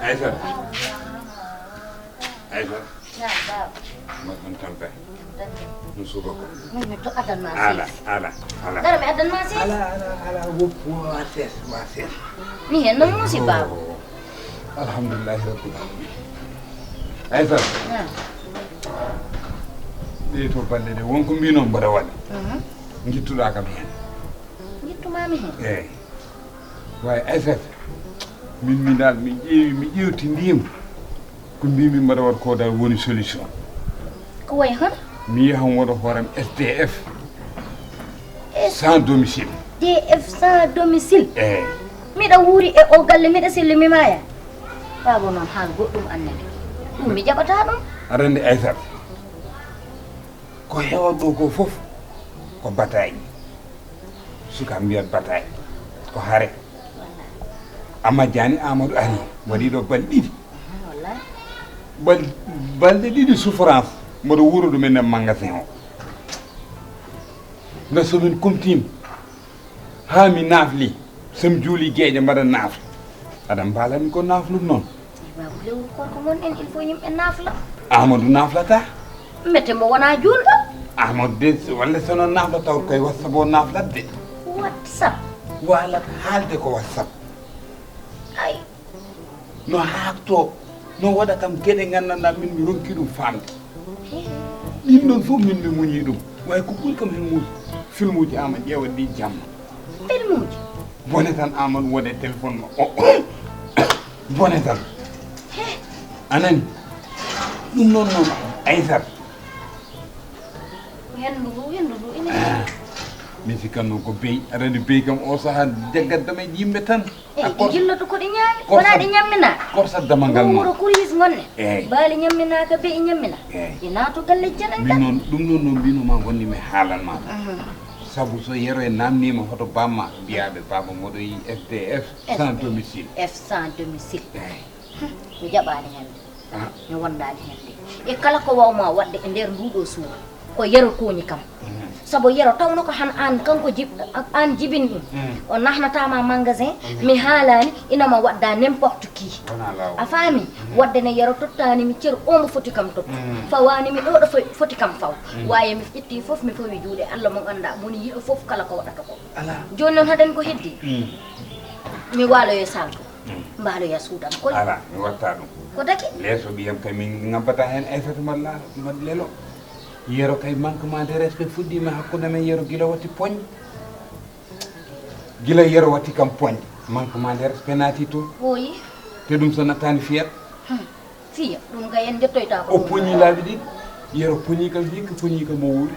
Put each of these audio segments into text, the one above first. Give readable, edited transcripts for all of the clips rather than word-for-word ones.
Aïssa. Aïssa. Nah, Bab. Man tampe. Musuko ko. Mun to adan ma. Ala. Dara mi adan ma si. Ala wop wa ses. Ni hen no musi Bab. Alhamdulillah rabbil alamin. Aïssa. To balle de wonko mbino mboda wala. Ngittuda kam hen. Ngittuma mi hen. Eyi. Way Aïssa. Min dal mi ƴewti ndiyam ko mbimi mbaɗa waɗa ko dal woni solution Ko way hon? mi yahan waɗa hooram SDF sans domicile. DF sans domicile. eyi Miɗa wuuri e o galle miɗa silli mi maya. Babo noon haal goɗɗum annene. Ɗum mi jaɓata ɗum. aɗa andi Aissata ko hewat ɗo ko fof ko bataille suka mbiyat bataille ko haare Amadiani Amadou ari waɗi ɗo balɗe ɗiɗi Wallahi. balɗe ɗiɗi souffrance mboɗo wuuro ɗumen e magasin o nde somin kumtima ha mi naafli somi juuli gueƴe mbaɗa naafla aɗa mbalami ko naaflude noon Babu lewru korko mon en il faut yimɓe naafla. Amadou naaflata Mette mbo wona julɗo. Amadou de walla sono naafla taw koye whatsapp o naaflat de WhatsApp. walat haalde ko whatsapp Ay. no haakto no waɗa kam gueɗe gandanɗa min mi ronki ɗum famde ɗin ɗon fof min mi muñi ɗum way ko ɓuuri kam hen muuji film uji Amadou ƴeewa ɗi jamma Film uji. bone tan Amadou woɗe téléphone ma bone tan anani ɗum noon Aissata Hendu ndu ina. mi sikkanno ko beyi aɗa andi beyi kam o saaha jaggaddama e yimɓe tan Ɗi jilloto ko ɗi ñaami. Wona ɗi ñammina. korsa damal ngal Wuro kuris gonne. Eyi. Baali ñamminaka be ñammina. Eyi. Ɗi naato galle jaɗan min noon ɗum noon no mbinoma gonni mi haalanma sabu so yero e namnima hoto bamma mbiyaɓe baba moɗo yi SDF sans domicile F sans domicile. eyi Mi jaɓani hende. Mi wondani hende. E kala ko wawma wadde e nder nduɗo suudu ko yerotoñi kam. Sabu yero tawno ko han an kanko an jibini ɗum. O nahnatama magasin mi haalani inama wadda n'importe qui. wona law A faami wadde ne yero tottani mi ceer omo foti kam tot fawani mi ɗo ɗo foti kam faw waye mi ƴetti fof mi fawi juuɗe Allah mo ganda moni yiɗo fof kala ko waɗata ko ala joni noon haɗen ko heddi mi waloyo salto mbaloya suudam koy ala mi watta ɗum ko daki leeso ɓiyam kay min ngabbata hen Aissata malla mbaɗ lelo yero kay manquement de respect fuɗɗima hakkude men yero guila watti poñƴe guila yero watti kam poñƴe manquement de respect naati toon oyi te ɗum so nattani fiyat fiya ɗum kay en jettoyta o poñi laaɓi ɗiɗi yero poñi kam hikka poñi kam o wuuri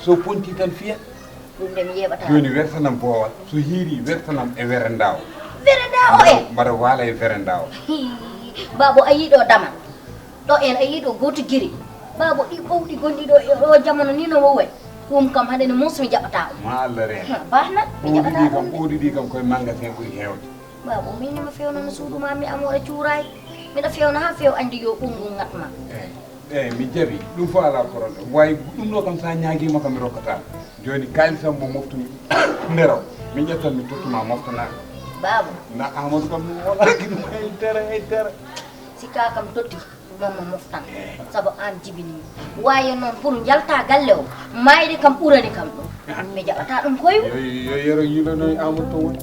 so ponti tan fiyat ɗum nde mi yeɓata joni wertanam boowal so hiiri wertanam e werenda o verenda o en mbaɗa waala e werenda o babo a yiiɗo damal ɗo en a yiiɗo goto guiri babo ɗi ɓowɗi gonɗi ɗo e o jamono ni no wowe ɗum kam haɗene mus mi jaɓata o ma Allah reen bahna mi jaɓata ɗum ɓowɗi ɗi kam koye magasin ɓuuri hewde babo min ma fewnano suuduma mi amore cuuray miɗa fewna ha few andi yo ɓungu gatma eyyi mi jaɓi ɗum fo ala probléme way ɗum ɗo kam sa ñaguima kam mi rokkata joni kalisam mo moftumi nderaw mi ƴettan mi tottuma moftanaka babo na Amadou kam mi wonaki ɗum haydara sikka kam totti momo moftan saabu an jibinimi waye noon pour jalta galle o mayde kam ɓurani kam ɗum mi jaɓata ɗum koye yo yero yiilono e Amadou to woni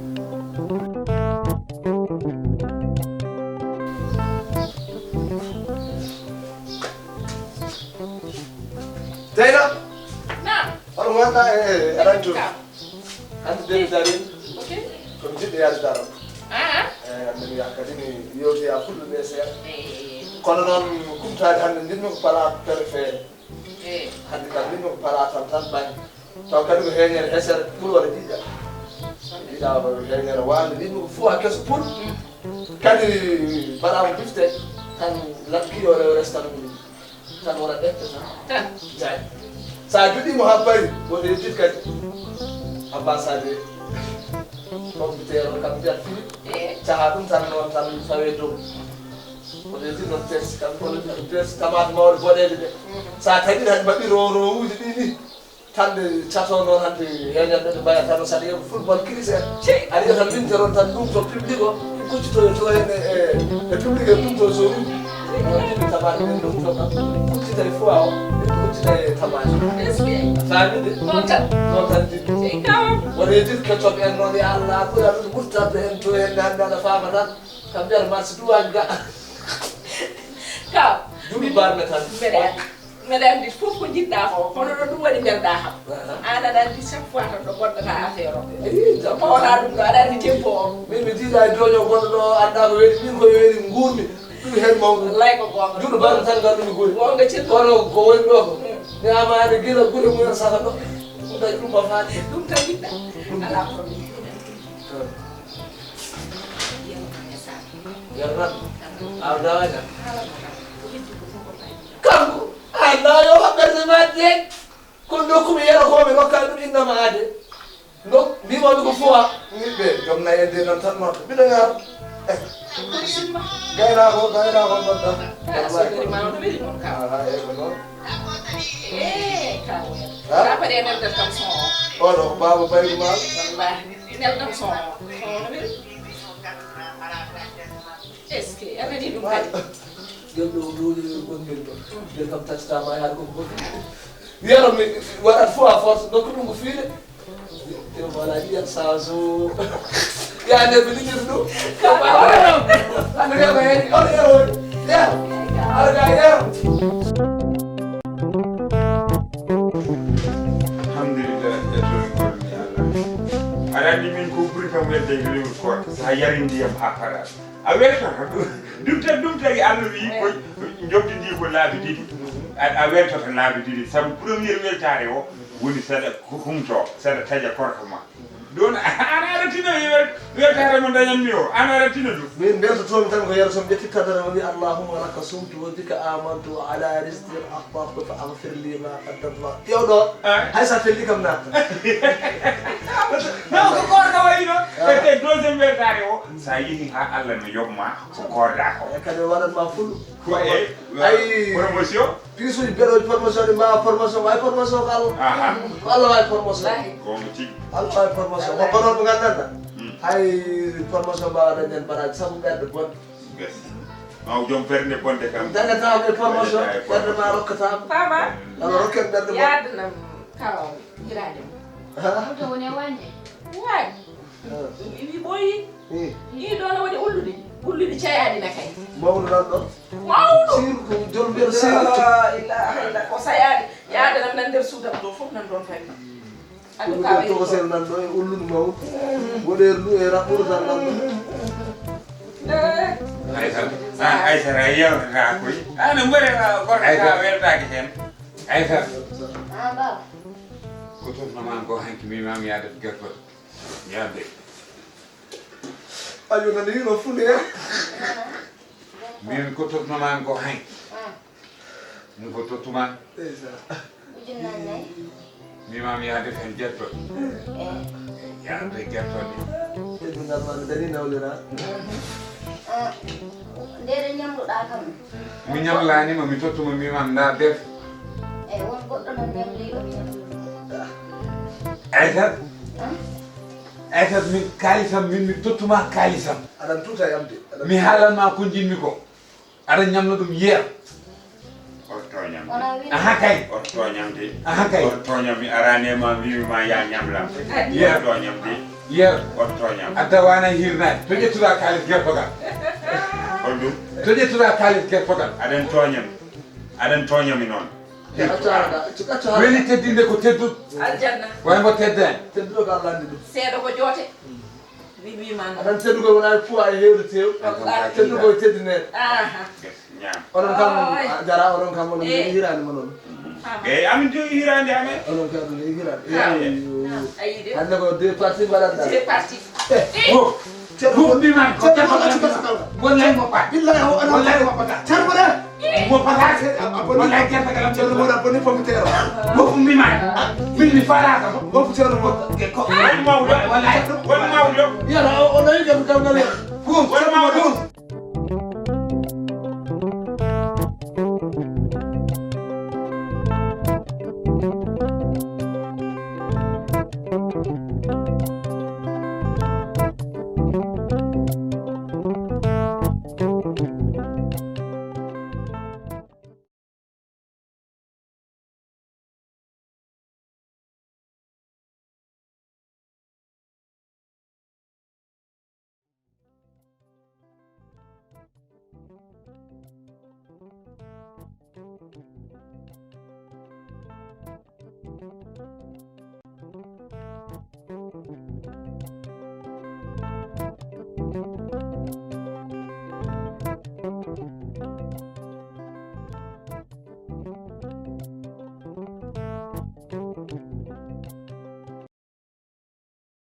Zeyna Naam. hono gonɗa e radio hande deni dari Ok. komi jiɗɗo yaade daram Ah. hande mi yaha kadi mi yewtoya fulɓe ɓe seeɗa kono noon kumtade hande ndinmi ko para tere feere hande kam ndinmi ko para tan ɓaŋi taw kadi ko heeñere hesere ɓuuri waɗa ɗiɗa ɗiɗa heeñere wande ndinmi ko fuu ha keso pour kadi mbaɗama bifte tan lakki o rew restan tan wona ɗefte tan jaay sa joɗimo ha bari woni yettit kadi ambassade computere o kam mbiyat fili caha ɗum tan noon tan fawe dow woni yettit noon test kam kono test tamate mawɗe boɗeɗe ɗe sa tawi hade mbaɗi rowuji ɗi ni tande cato noon hande heñanɓe ɗe mbaya tan saɗa yeeɓa football crise aɗa yiya tan winteron tan ɗum to public o kuccitoyo to henne e public e ɗum to zone uji ɗiɗi tamate ɗen ɗum to kam kuccita e fois o kuccita e tamate famide noon tan jiɗi wona yettit keccoɓe en noon ya Allah ɓuura ɗum ɓurtande en to henne hande aɗa faama tan kam mbiyata marché duwaji ga kaw duuɓi barme tan mbeɗa andi fof ko jiɗɗa ko kono ɗo ɗum waɗi belɗa kam an aɗa andi chaque fois tan ɗo goɗɗata affaire o mawɗa ɗum ɗo aɗa andi tempo o min mi jiiɗa e doño gonɗo ɗo anda ko weɗi min koye weɗi guurmi ɗum hen mawɗum lay ko gonga juɗo barme tan garɗumi guri gonga celɗo kono ko woni ɗo ko mi amade guila gure mumen saka ɗo ɗum dañi ɗum ba faade ɗum tan jiɗɗa ala probléme yernan awdawaña kanko andayo haɓɓerde ma jeeg kono dokkumi yero komi rokkani ɗum innama ade donc mbimomi ko fowa miɓɓe joom nayi en de noon tan noon mbiɗo yaro gaynako mbaɗɗa sodori ma no weɗi noon kaw ha eyyi noon kaw sa paɗe neldat kam son o oɗo ko baba baydu ma wallahi neldat son o no weɗi est ce que anani ɗum kadi gelɗo ɗoɗi gonngel ɗo ngel kam tacitama yaade koko goɗɗo wiyata mi waɗat fo à force donc ɗum ko fiide e voilà yiyat change o yaade ɓe liggiri ɗum ande kay ko heeɗi oɗo yero yeero aɗa ga yeero alhamdulillah ƴettoɗe gorni Allah aɗa andi min ko ɓuri kam welde e lewru koota sa yari ndiyam ha parat a weltoto ɗum tagi Allah wi ko jobdidi ko laabi ɗiɗi a weltoto laabi ɗiɗi saabu premier weltare o woni saɗa humto saɗa taƴa korka ma ɗon an aɗa tino weltare mo dañanmi o an aɗa tino ɗum min beltotomi tan ko yeero somi ƴetti kadara o wi allahumma laka sumtu wa bika amantu wa ala rizqi akhtartu fa aghfir li ma qaddamtu ƴewɗo hay sa felli kam natta non ko korka wayno ete deuxiéme weltare o sa yeehi ha Allah no yobma ko korda ko e kadi waɗatma fullo ko e ay promotion piisuji mbeɗoji promotion ɗi mbawa promotion way promotion ko Allah ko Allah wawi promotion gonga tigui Allah wawi promotion ko gonon ɓe gandanɗa hay promotion mbawa dañen baraji saabu ɓerɗe bonɗe maw joom ɓerde bonde kam dañatama e promotion ɓerde ma rokkatama fama Allah rokken ɓerde bonɗe yadanam kaw hirade to woni wanje waɗi wi ɓoyi ɗi ɗo no waɗi ulluɗi cayaɗina kay mawɗo nan ɗon mawɗo sirku ko jol mbiyeɗo sirku la ilaha illa ko sayaɗi yadanam nan nder suudam ɗo fof nan ɗon fayi adu kawa to ko sen nan ɗo e ulludu mawɗo woɗeer ndu e raɓɓudu tan nan ɗo aysata yewtata koy ana mbaɗe gorka weltaki hen aysata baba ko totnoman ko hanki mbimami yaadata gertoɗe yadde ayo nande hino funde hen min ko totnoman ko hanki min ko tottuma ujunnaje nayyi mbimami yaade hen gertoɗe yaade gertoɗe eɓingal ma mi dani nawlira ndere ñamluɗa kam mi ñamlanima mi tottuma mbimam nda def eyyi won goɗɗo noon ñamliɗo mi ñamluɗa aysat aysat min kalisam min mi tottuma kalisam aɗan tuta yamde mi haalanma ko jinmi ko aɗa ñamna ɗum yeer oto toñam aha kay oto toñam de aha kay oto toñam mi aranema mbimima ya ñamlam yeer toñam de yeer oto toñam a dawana hirnade to ƴettuɗa kalis gertogal on ɗum to ƴettuɗa kalis gertogal aɗan toñami noon weli teddinde ko teddut aljanna way mbo teddani tedduɗo ko Allah andi ɗum seeɗa ko joote mi wimano aɗan teddugol wona poids e hewde tew teddugo e teddinede ñam onon kam jara onon kam onon jogui hirande mon on eyyi amin jogui hirande amen onon kam onon jogui hirande ayi de hande ko deux parties mbaɗatɗa c'est parti fof mbimami ko tefoɗa gonlaymo pat billahi o onon gonlaymo pata carboɗe mo patate wallahi gerte galam ceerno moɗa bonni pompiteer mo fu mi may min mi faraka wofu ceerno moɗa ko mawdo wallahi won mawdo yala o nayi gam kam ngal fu won mawdo